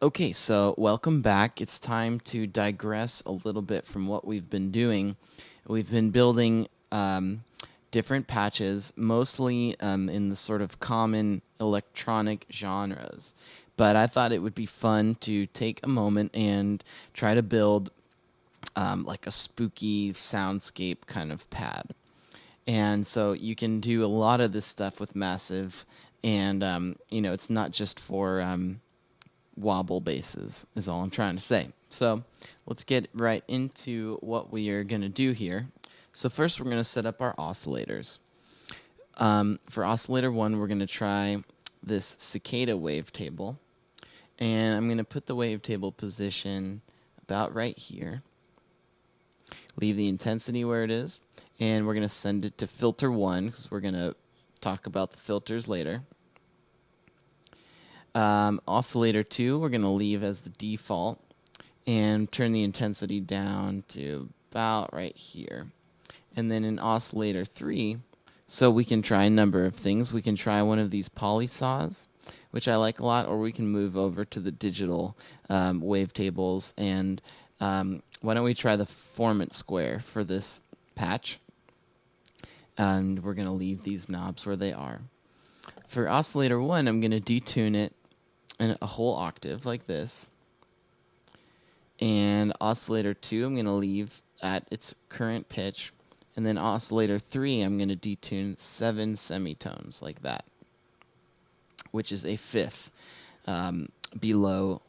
Okay, so welcome back. It's time to digress a little bit from what we've been doing. We've been building different patches, mostly in the sort of common electronic genres. But I thought it would be fun to take a moment and try to build like a spooky soundscape kind of pad. And so you can do a lot of this stuff with Massive, and it's not just for wobble bases, is all I'm trying to say. So let's get right into what we are going to do here. So first, we're going to set up our oscillators. For oscillator 1, we're going to try this cicada wavetable, and I'm going to put the wavetable position about right here. Leave the intensity where it is, and we're going to send it to filter 1 because we're going to talk about the filters later. Oscillator 2, we're going to leave as the default and turn the intensity down to about right here. And then in oscillator 3, so we can try a number of things. We can try one of these polysaws, which I like a lot, or we can move over to the digital wavetables. And why don't we try the formant square for this patch? And we're going to leave these knobs where they are. For oscillator 1, I'm going to detune it in a whole octave like this. And oscillator 2, I'm going to leave at its current pitch. And then oscillator 3, I'm going to detune 7 semitones like that, which is a fifth below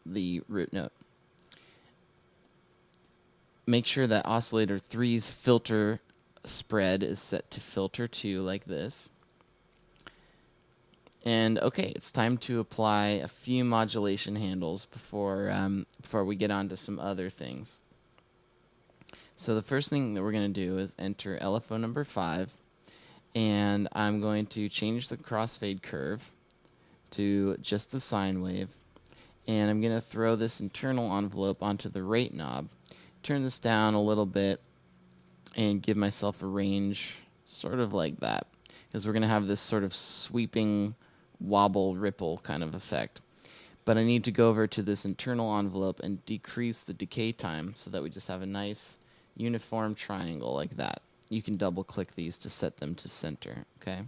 the root note. Make sure that oscillator 3's filter spread is set to filter 2 like this. And okay, it's time to apply a few modulation handles before we get on to some other things. So the first thing that we're going to do is enter LFO number 5, and I'm going to change the crossfade curve to just the sine wave, and I'm going to throw this internal envelope onto the rate knob, turn this down a little bit, and give myself a range sort of like that, because we're going to have this sort of sweeping wobble ripple kind of effect. But I need to go over to this internal envelope and decrease the decay time so that we just have a nice uniform triangle like that. You can double click these to set them to center, okay?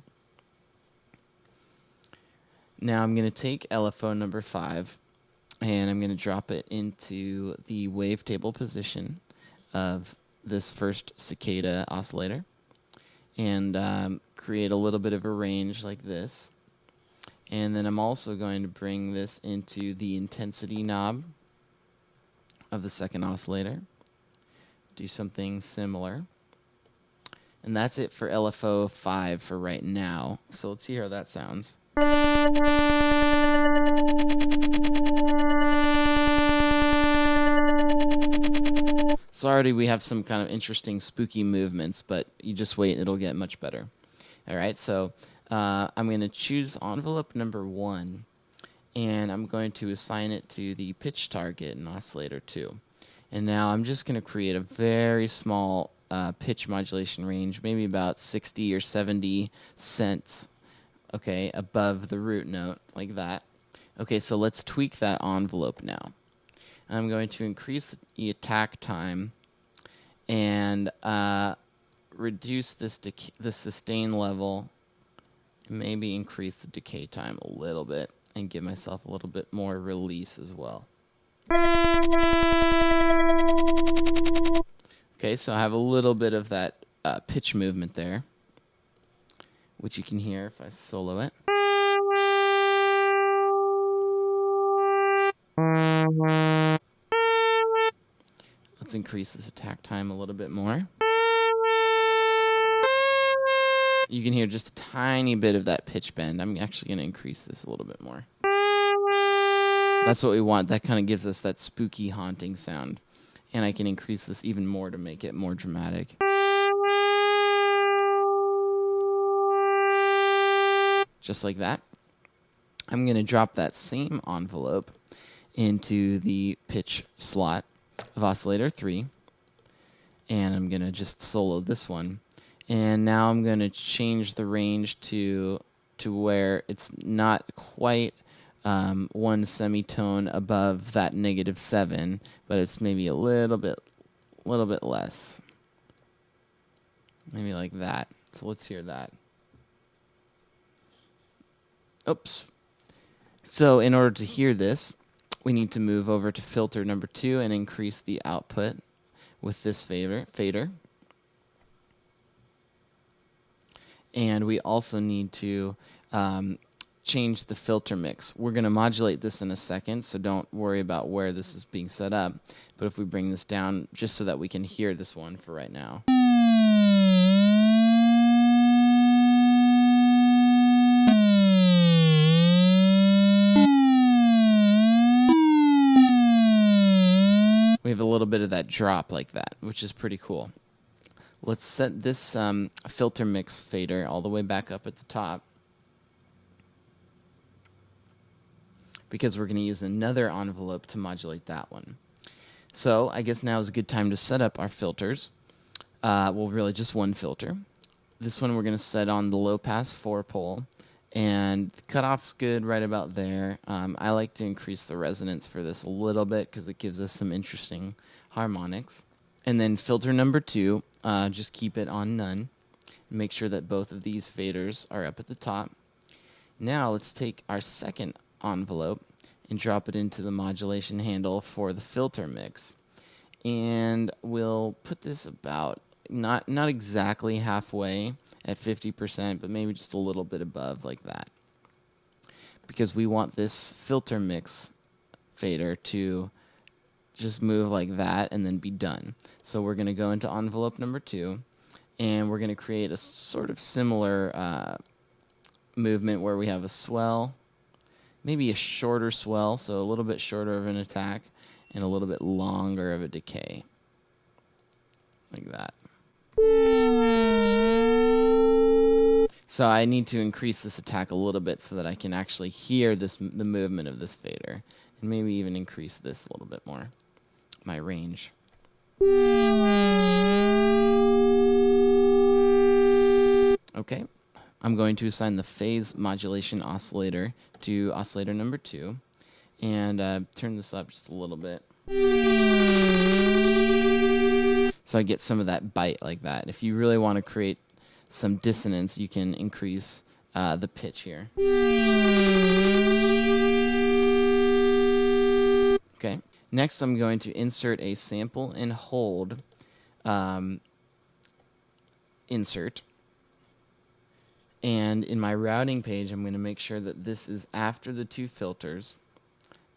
Now I'm going to take LFO number 5 and I'm going to drop it into the wavetable position of this first cicada oscillator and create a little bit of a range like this. And then I'm also going to bring this into the intensity knob of the second oscillator. Do something similar. And that's it for LFO 5 for right now. So let's see how that sounds. So already we have some kind of interesting spooky movements, but you just wait and it'll get much better. All right, so I'm going to choose envelope number 1, and I'm going to assign it to the pitch target in oscillator 2. And now I'm just going to create a very small pitch modulation range, maybe about 60 or 70 cents, okay, above the root note, like that. Okay, so let's tweak that envelope now. I'm going to increase the attack time and reduce the sustain level, maybe increase the decay time a little bit, and give myself a little bit more release as well. Okay, so I have a little bit of that pitch movement there, which you can hear if I solo it. Let's increase this attack time a little bit more. You can hear just a tiny bit of that pitch bend. I'm actually going to increase this a little bit more. That's what we want. That kind of gives us that spooky, haunting sound. And I can increase this even more to make it more dramatic. Just like that. I'm going to drop that same envelope into the pitch slot of oscillator 3. And I'm going to just solo this one. And now I'm going to change the range to to where it's not quite one semitone above that -7, but it's maybe a little bit less. Maybe like that. So let's hear that. Oops. So in order to hear this, we need to move over to filter number 2 and increase the output with this fader. And we also need to change the filter mix. We're going to modulate this in a second, so don't worry about where this is being set up. But if we bring this down just so that we can hear this one for right now. We have a little bit of that drop like that, which is pretty cool. Let's set this filter mix fader all the way back up at the top, because we're going to use another envelope to modulate that one. So I guess now is a good time to set up our filters. Well, really just one filter. This one we're going to set on the low pass 4-pole, and the cutoff's good right about there. I like to increase the resonance for this a little bit because it gives us some interesting harmonics. And then filter number 2, just keep it on none. Make sure that both of these faders are up at the top. Now let's take our second envelope and drop it into the modulation handle for the filter mix. And we'll put this about not exactly halfway at 50%, but maybe just a little bit above like that, because we want this filter mix fader to just move like that and then be done. So we're going to go into envelope number 2, and we're going to create a sort of similar movement where we have a swell, maybe a shorter swell, so a little bit shorter of an attack and a little bit longer of a decay, like that. So I need to increase this attack a little bit so that I can actually hear the movement of this fader, and maybe even increase this a little bit more, my range. Okay, I'm going to assign the phase modulation oscillator to oscillator number 2, and turn this up just a little bit, so I get some of that bite like that. If you really want to create some dissonance, you can increase the pitch here. Okay. Next, I'm going to insert a sample and hold insert. And in my routing page, I'm going to make sure that this is after the 2 filters.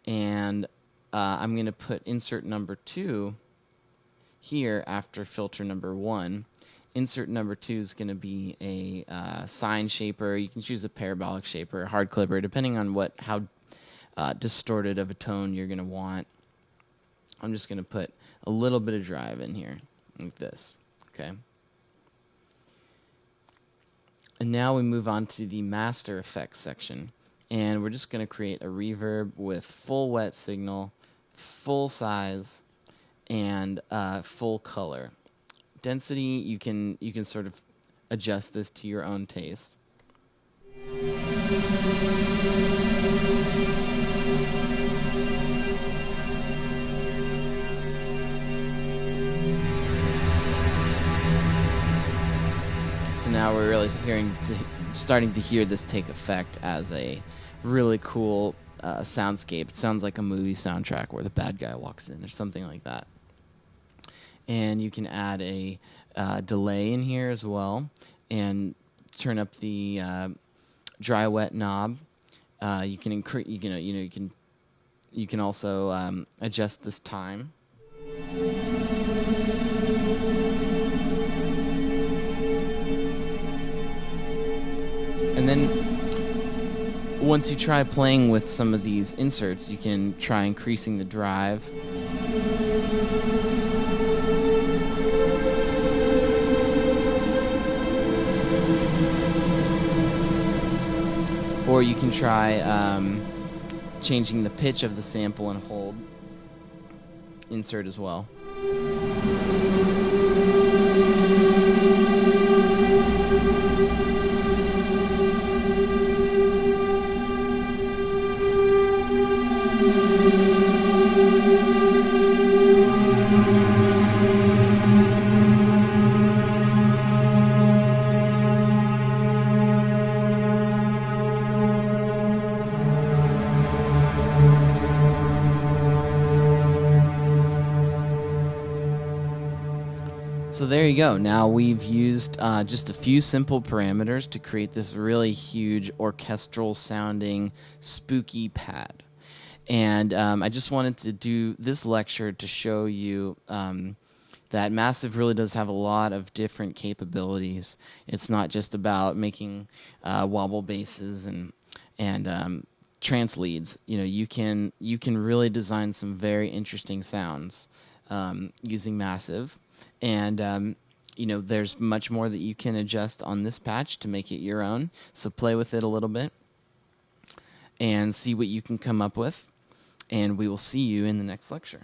And I'm going to put insert number 2 here after filter number 1. Insert number 2 is going to be a sine shaper. You can choose a parabolic shaper, a hard clipper, depending on how distorted of a tone you're going to want. I'm just going to put a little bit of drive in here, like this. Okay. And now we move on to the master effects section, and we're just going to create a reverb with full wet signal, full size, and full color. Density, you can sort of adjust this to your own taste. So now we're really starting to hear this take effect as a really cool soundscape. It sounds like a movie soundtrack where the bad guy walks in or something like that. And you can add a delay in here as well, and turn up the dry wet knob. You can increase. You can also adjust this time. And then once you try playing with some of these inserts, you can try increasing the drive. Or you can try changing the pitch of the sample and hold insert as well. So there you go. Now we've used just a few simple parameters to create this really huge orchestral sounding spooky pad. And I just wanted to do this lecture to show you that Massive really does have a lot of different capabilities. It's not just about making wobble basses and trance leads. You know, you can really design some very interesting sounds using Massive, and you know, there's much more that you can adjust on this patch to make it your own. So play with it a little bit and see what you can come up with. And we will see you in the next lecture.